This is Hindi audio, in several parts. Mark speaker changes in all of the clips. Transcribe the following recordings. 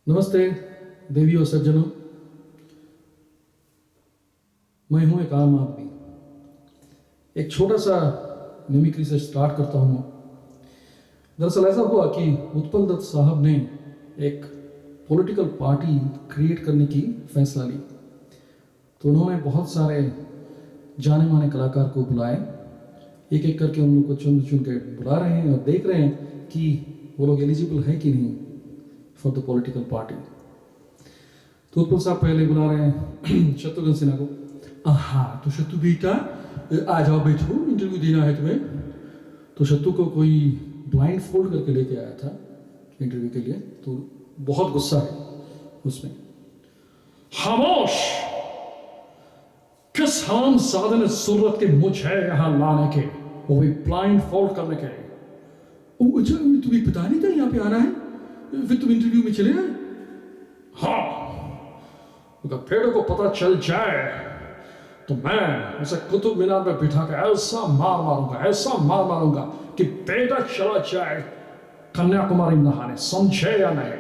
Speaker 1: नमस्ते देवी और सज्जनों। मैं हूं एक आम आदमी। एक छोटा सा मिमिक्री से स्टार्ट करता हूं। दरअसल ऐसा हुआ कि उत्पल दत्त साहब ने एक पॉलिटिकल पार्टी क्रिएट करने की फैसला ली। तो उन्होंने बहुत सारे जाने माने कलाकार को बुलाए, एक एक करके उन लोग को चुन चुन के बुला रहे हैं और देख रहे हैं कि वो लोग एलिजिबल है कि नहीं फॉर द पॉलिटिकल पार्टी। तो उत्पल साहब पहले बुला रहे हैं शत्रुघ्न सिन्हा को। हाँ तो शत्रु बेटा आ जाओ, बैठो, इंटरव्यू देना है तुम्हें। तो शत्रु को कोई ब्लाइंड फोल्ड करके लेके आया था इंटरव्यू के लिए, तो बहुत गुस्सा है उसमें। खामोश, किस हरामजादे ने जरूरत के मुझे यहां लाने के, वो भी ब्लाइंड फोल्ड करने के। अच्छा, तुम्हें पता नहीं था यहाँ पे आना है, फिर तुम इंटरव्यू में चले आए? हाँ, अगर भेड़ों को पता चल जाए तो मैं उसे कुतुब मीनार में बिठा के ऐसा मार मारूंगा, ऐसा मार मारूंगा कि बेटा चला जाए कन्याकुमारी नहाने, समझे या नहीं?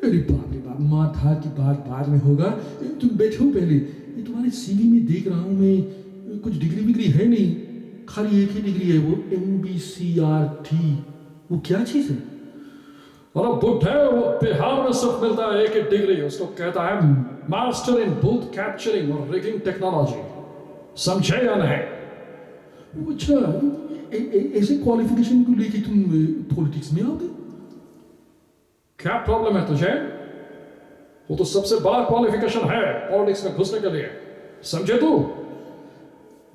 Speaker 1: अरे बाप रे बाप, मार धार की बात बाद में होगा, तुम बैठो पहले। ये तुम्हारे सीवी में देख रहा हूं मैं, कुछ डिग्री विग्री है नहीं, खाली एक ही डिग्री है, वो MBCRT। वो क्या चीज है? और बुढ़े, वो बिहार में सिर्फ मिलता है एक ही डिग्री, उसको कहता है मास्टर इन बूथ कैप्चरिंग और रिगिंग टेक्नोलॉजी, समझे या नहीं? अच्छा, ऐसे क्वालिफिकेशन को लेके तुम पॉलिटिक्स में आओगे? क्या प्रॉब्लम है तुझे? वो तो सबसे बड़ा क्वालिफिकेशन है पॉलिटिक्स में घुसने के लिए, समझे तू?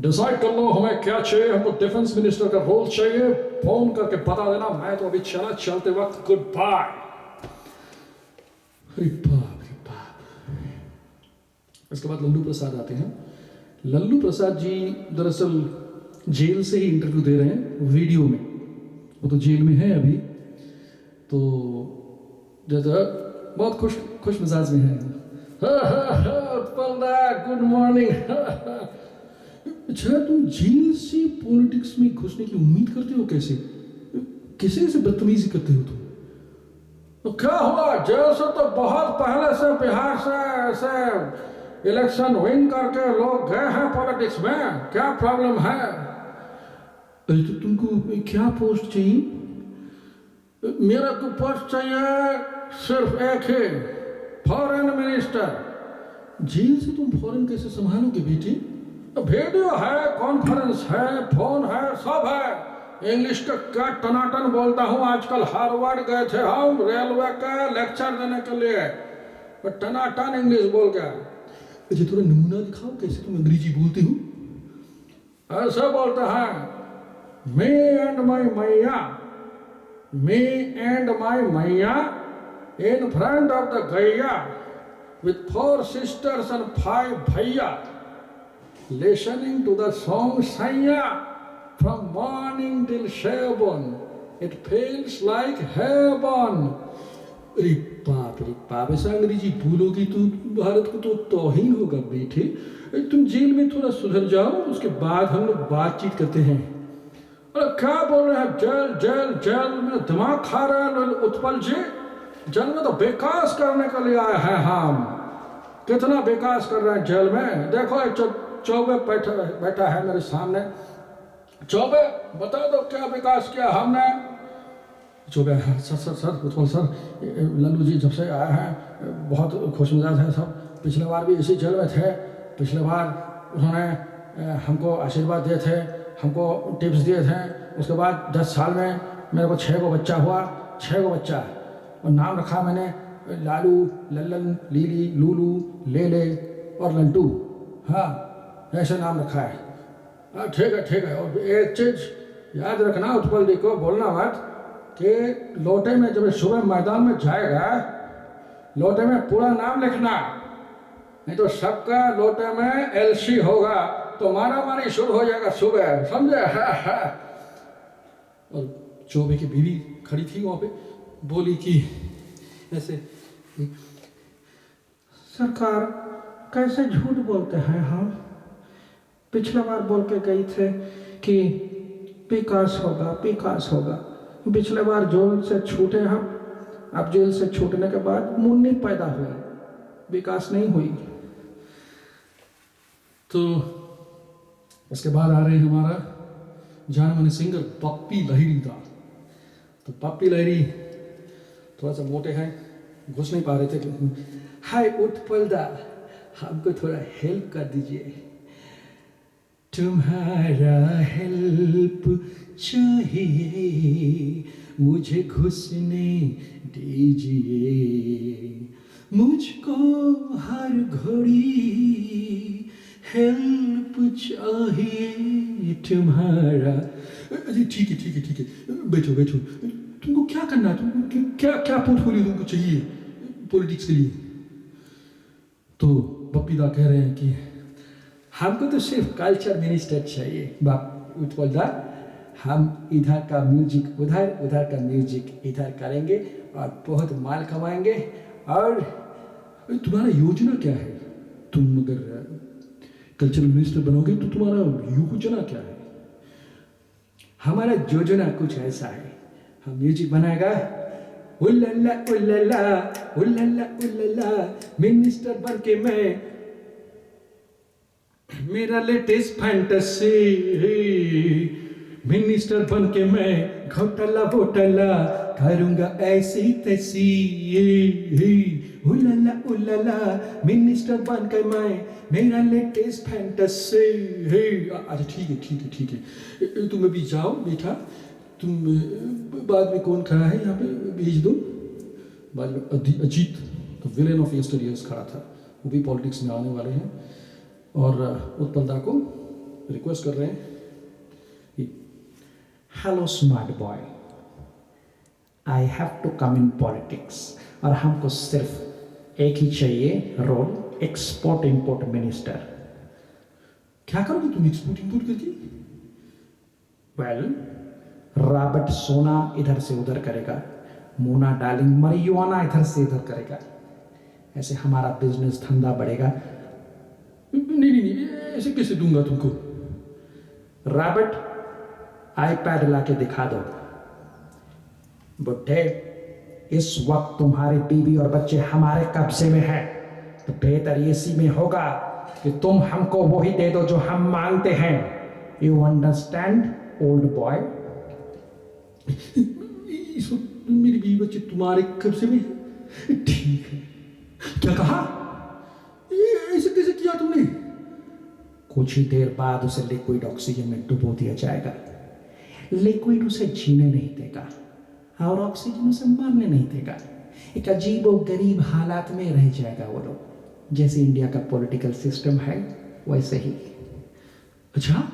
Speaker 1: डिसाइड कर लो हमें क्या चाहिए। हमको डिफेंस मिनिस्टर का रोल चाहिए, फोन करके बता देना। मैं तो अभी चला, चलते वक्त गुड बाय। अरे बाप रे बाप। इसके बाद लल्लू प्रसाद आते हैं। लल्लू प्रसाद जी दरअसल जेल से ही इंटरव्यू दे रहे हैं वीडियो में, वो तो जेल में है अभी। तो जैसा बहुत खुश मिजाज में है। Good morning. अच्छा, तुम जेल से पॉलिटिक्स में घुसने की उम्मीद करते हो? कैसे कैसे ऐसे बदतमीजी करते हो तुम? तो क्या हुआ, जेल से तो बहुत पहले से बिहार से ऐसे इलेक्शन विन करके लोग गए हैं पॉलिटिक्स में, क्या प्रॉब्लम है? अरे तो तुमको क्या पोस्ट चाहिए? मेरा को पोस्ट चाहिए सिर्फ एक ही, फॉरेन मिनिस्टर। जेल से तुम फॉरेन कैसे संभालोगे बेटे? वीडियो है, कॉन्फ्रेंस है, फोन है, सब है। इंग्लिश का क्या टनाटन बोलता हूँ आजकल। हार्वर्ड गए थे हम रेलवे का लेक्चर देने के लिए, पर टनाटन इंग्लिश बोल गया। अच्छा, थोड़ा नमूना दिखाओ कैसे तुम अंग्रेजी बोलते हो। ऐसे बोलते हैं, मी एंड माई मैया, मी एंड माई मैया इन फ्रंट ऑफ द गैया with 4 sisters and 5 bhaiya, listening to the song Saiya from morning till seven. It feels like heaven. अरे बाप, ऐसा अंग्रेजी बोलोगी तो भारत को तो तौहीन होगा बेटे। तुम जेल में थोड़ा सुधर जाओ, उसके बाद हम लोग बातचीत करते हैं। अरे क्या बोल रहे हैं, जेल जेल जेल में दिमाग खा रहे हैं उत्पल जी? जेल में तो विकास करने के लिए आए हैं हम। कितना विकास कर रहे हैं जेल में, देखो एक चौबे बैठा है मेरे सामने। चौबे, बता दो क्या विकास किया हमने? चौबे, सर उत्पल सर, लल्लू जी जब से आए हैं बहुत खुश मिजाज है सब। पिछले बार भी इसी जेल में थे, पिछले बार उन्होंने हमको आशीर्वाद दिए थे, हमको टिप्स दिए थे। उसके बाद 10 साल में मेरे को 6 गो बच्चा हुआ, 6 गो बच्चा, और नाम रखा मैंने लालू, लल्लन, लीली, लूलू, लेले और लंटू। हाँ, ऐसे नाम रखा है। हाँ ठीक है। और एक चीज याद रखना उत्पल जी को, बोलना मत कि लोटे में जब सुबह मैदान में जाएगा, लोटे में पूरा नाम लिखना, नहीं तो सबका लोटे में LC होगा तो मारामारी शुरू हो जाएगा सुबह, समझे? हाँ। और चौबे की बीवी खड़ी थी वहां पे, बोली कि ऐसे, सरकार कैसे झूठ बोलते हैं हम? पिछला बार बोल के गई थे कि विकास होगा। पिछले बार जेल से छूटे हम, अब जेल से छूटने के बाद मुन्नी पैदा हुई, विकास नहीं हुई। तो उसके बाद आ रहे हैं हमारा जाने माने सिंगर पप्पी लहिरी दा। तो पप्पी लहिरी थोड़ा सा मोटे हैं, घुस नहीं पा रहे थे। हाय उत्पल दा, हमको थोड़ा हेल्प कर दीजिए, तुम्हारा हेल्प चाहिए, मुझे घुसने दीजिए, मुझको हर घड़ी हेल्प चाहिए तुम्हारा। अरे ठीक है ठीक है ठीक है, बैठो बैठो। तुमको क्या करना है, तुमको क्या क्या पोर्टफोलियो तुमको चाहिए पॉलिटिक्स के लिए? तो पप्पी दा कह रहे हैं कि हमको तो सिर्फ कल्चर मिनिस्टर चाहिए बाप उत्पल दा, हम इधर का म्यूजिक उधर, उधर का म्यूजिक इधर करेंगे और बहुत माल कमाएंगे। और तुम्हारा योजना क्या है? तुम अगर कल्चरल मिनिस्टर बनोगे तो तुम्हारा योजना क्या है? हमारा योजना कुछ ऐसा है, हम म्यूजिक बनाएगा, उल्लल्ला उल्लल्ला उल्लल्ला उल्लल्ला, मिनिस्टर बन के मैं, मेरा लेटेस्ट फैंटेसी, मिनिस्टर बन के मैं घोटाला वोटाला करूंगा ऐसी तैसी, उल्लल्ला उल्लल्ला, मिनिस्टर बन के मैं, मेरा लेटेस्ट फैंटेसी। अच्छा ठीक है ठीक है ठीक है, तुम अभी जाओ बेटा, तुम बाद में कौन खड़ा है यहाँ पे भेज दो। बाद में अजीत तो विलेन ऑफ यस्टरडे खड़ा था, वो भी पॉलिटिक्स में आने वाले हैं और उत्पल दा को रिक्वेस्ट कर रहे हैं, hello smart boy, I have to come in politics, और हमको सिर्फ एक ही चाहिए रोल, एक्सपोर्ट इंपोर्ट मिनिस्टर। क्या करोगे तुम एक्सपोर्ट इंपोर्ट करके? वेल, रॉबर्ट सोना इधर से उधर करेगा, मोना डार्लिंग मरिजुआना इधर से इधर करेगा, ऐसे हमारा बिजनेस धंधा बढ़ेगा। नहीं नहीं नहीं, ऐसे कैसे दूंगा तुमको? रॉबर्ट आईपैड लाके दिखा दो। बुड्ढे, इस वक्त तुम्हारी बीवी और बच्चे हमारे कब्जे में है, तो बेहतर इसी में होगा कि तुम हमको वही दे दो जो हम मांगते हैं। You understand old boy? इस वक्त मेरी बीवी बच्चे तुम्हारे कब्जे में है? ठीक है। क्या कहा? ऐसे कैसे किया तुमने? कुछ ही देर बाद उसे लिक्विड ऑक्सीजन में डुबो दिया जाएगा। लिक्विड उसे जीने नहीं देगा और ऑक्सीजन उसे मरने नहीं देगा। एक अजीब और गरीब हालात में रह जाएगा वो लोग, जैसे इंडिया का पॉलिटिकल सिस्टम है वैसे ही। अच्छा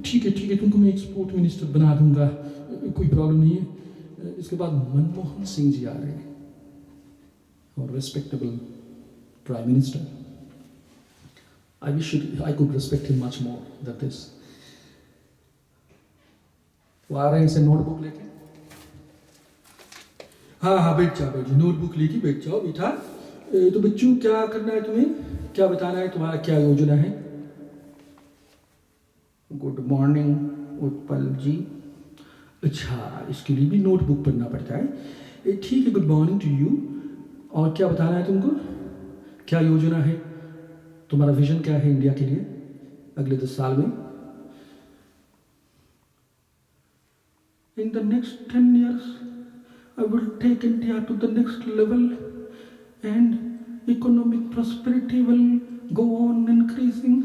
Speaker 1: ठीक है, तुमको मैं एक्सपोर्ट मिनिस्टर बना दूंगा, कोई प्रॉब्लम नहीं है। इसके बाद मनमोहन सिंह जी आ रहे हैं और respectable prime minister. I wish I could respect him much more than this. वो आ रहे हैं इसे नोटबुक लेके। हाँ बैठ जाओ, नोटबुक लेके बैठ जाओ बेटा। तो बच्चों क्या करना है तुम्हें, क्या बताना है, तुम्हारा क्या योजना है? गुड मॉर्निंग उत्पल जी। अच्छा, इसके लिए भी नोटबुक पढ़ना पड़ता है। ठीक है, गुड मॉर्निंग टू यू। और क्या बताना है तुमको, क्या योजना है, तुम्हारा विजन क्या है इंडिया के लिए अगले 10 साल में? In the next 10 years, I will take India to the next level and economic prosperity will go on increasing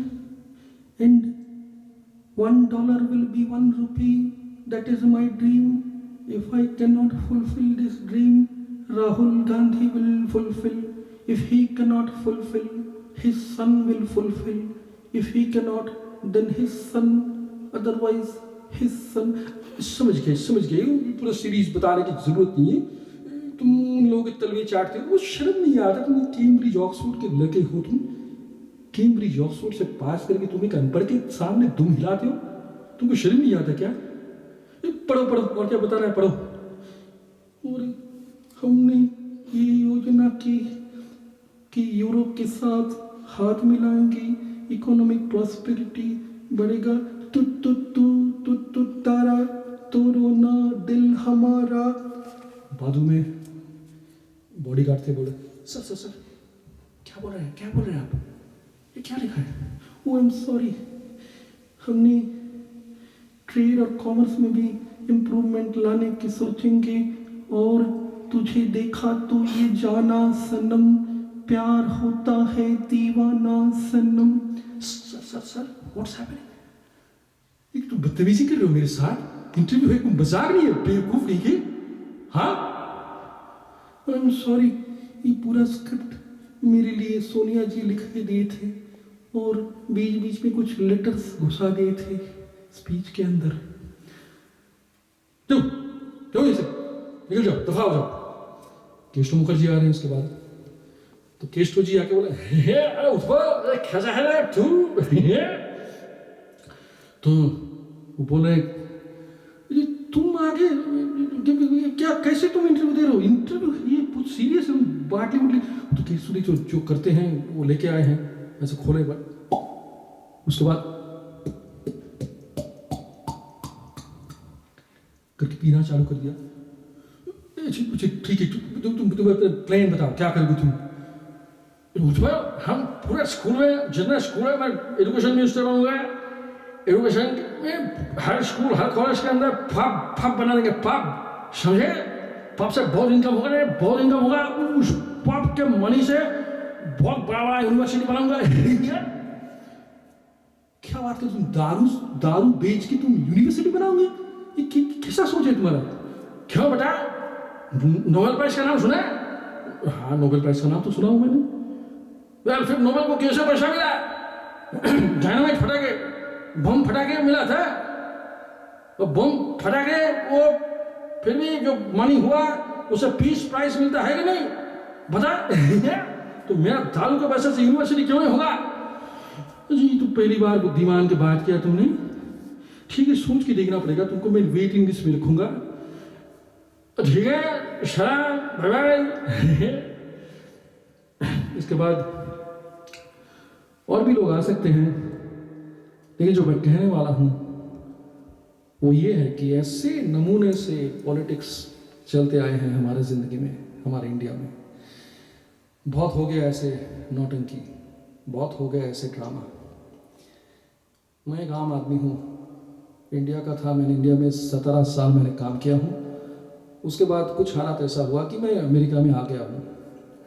Speaker 1: and $1 will be 1 rupee. That is my dream. If I cannot fulfill this dream, Rahul Gandhi will fulfill. If he cannot fulfill, his son will fulfill. If he cannot, then his son, otherwise his son. समझ गए, पूरा सीरीज बताने की जरूरत नहीं है। तुम लोग तलवे चाटते हो, वो शर्म नहीं आता? तुम कैम्ब्रिज ऑक्सफोर्ड के लगे हो, तुम कैम्ब्रिज ऑक्सफोर्ड से पास करके तुम एक अनपढ़ के सामने दुम हिलाते हो, तुमको शर्म नहीं आता क्या? पढ़ो और क्या बताना है, पढ़ो। और हमने ये योजना की कि यूरोप के साथ हाथ मिलाएंगे, इकोनॉमिक प्रॉस्पेरिटी बढ़ेगा। तू तारा तोरो ना दिल हमारा। बाजू में बॉडीगार्ड थे, बोले सर सर सर क्या बोल रहे हैं आप, ये क्या लिखा है? ओ आई एम सॉरी, हमने ट्रेड और कॉमर्स में भी इम्प्रूवमेंट लाने की सोचेंगे, और तुझे देखा तो ये जाना सनम, प्यार होता है दीवाना सनम। Sir sir sir what's happening? एक तो बदतमीजी कर रहे हो मेरे साथ, इंटरव्यू है, कोई मजाक नहीं है, बेवकूफ नहीं है। हाँ आई एम सॉरी, ये पूरा स्क्रिप्ट मेरे लिए सोनिया जी लिख के दिए थे, और बीच बीच में कुछ लेटर्स घुसा दिए थे स्पीच के अंदर। जाओ ये से निकल जाओ, दफा हो जाओ। केशव मुखर्जी आ रहे हैं उसके बाद, तो केशव जी आके बोले कैसा है रे तू? तो वो बोले तुम आगे क्या, कैसे तुम इंटरव्यू दे रहे हो? इंटरव्यू ये बहुत सीरियस है, बाटली बुटली। तो केशव जी जो करते हैं वो लेके आए हैं, ऐसे खोले, उसके बाद करके पीना चालू कर दिया। ठीक है, तुम प्लान बताओ क्या करोगे तुम? हम पूरे स्कूल में, जितना स्कूल है, मैं एजुकेशन मिनिस्टर बनूंगा। एजुकेशन में हर स्कूल, हर कॉलेज के अंदर पब बना देंगे, पब, समझे? पब से बहुत इनकम होगा, उस पब के मनी से बहुत बड़ा यूनिवर्सिटी बनाऊंगा। क्या बात है, तुम दारू बेच के तुम यूनिवर्सिटी बनाओगे? ये कैसा सोच है तुम्हारा? क्यों बेटा, नोबेल प्राइज का नाम सुना है? हाँ, नोबेल प्राइज का नाम तो सुना हूं मैंने। यार फिर नोबेल को कैसे पैसा मिला? डायनामाइट फटाके, बम फटाके मिला था, और बम फटाके वो फिर भी जो मनी हुआ उसे पीस प्राइज मिलता है कि नहीं? बता। तो मेरा दारू के पैसे से यूनिवर्सिटी क्यों नहीं होगा? जी तो पहली बार बुद्धिमान की बात किया तुमने। ठीक है, सोच के देखना पड़ेगा तुमको, मैं वेटिंग लिस्ट में रखूंगा। ठीक है, शराब, बाय बाय। इसके बाद और भी लोग आ सकते हैं, लेकिन जो मैं कहने वाला हूं वो ये है कि ऐसे नमूने से पॉलिटिक्स चलते आए हैं हमारे ज़िंदगी में, हमारे इंडिया में। बहुत हो गया ऐसे नौटंकी, बहुत हो गया ऐसे ड्रामा। मैं एक आम आदमी हूँ, इंडिया का था, मैंने इंडिया में 17 साल मैंने काम किया हूँ। उसके बाद कुछ हालात ऐसा हुआ कि मैं अमेरिका में आ गया हूँ,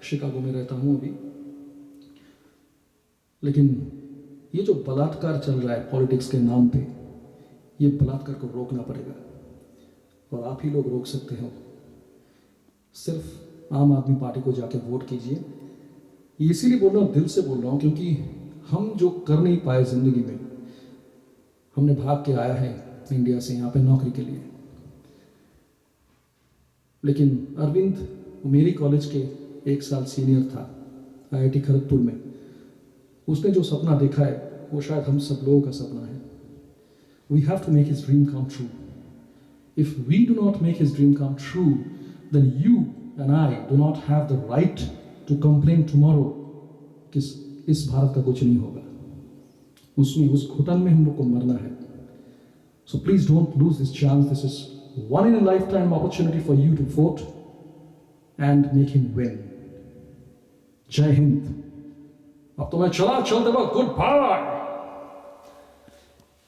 Speaker 1: शिकागो में रहता हूँ अभी। लेकिन ये जो बलात्कार चल रहा है पॉलिटिक्स के नाम पे, ये बलात्कार को रोकना पड़ेगा, और आप ही लोग रोक सकते हो। सिर्फ आम आदमी पार्टी को जाके वोट कीजिए। ये इसीलिए बोल रहा हूँ, दिल से बोल रहा हूँ, क्योंकि हम जो कर नहीं पाए ज़िंदगी में, हमने भाग के आया है इंडिया से यहाँ पे नौकरी के लिए। लेकिन अरविंद मेरी कॉलेज के 1 साल सीनियर था IIT खड़गपुर में। उसने जो सपना देखा है वो शायद हम सब लोगों का सपना है। We have to make his dream come true. If we do not make his dream come true, then you and I do not have the right to complain tomorrow कि इस भारत का कुछ नहीं होगा। उसमें, उस घुटन में हम लोग को मरना है। So please don't lose this chance. This is one in a lifetime opportunity for you to vote and make him win. जय हिंद। अब तो मैं चलते वक्त गुड बाय।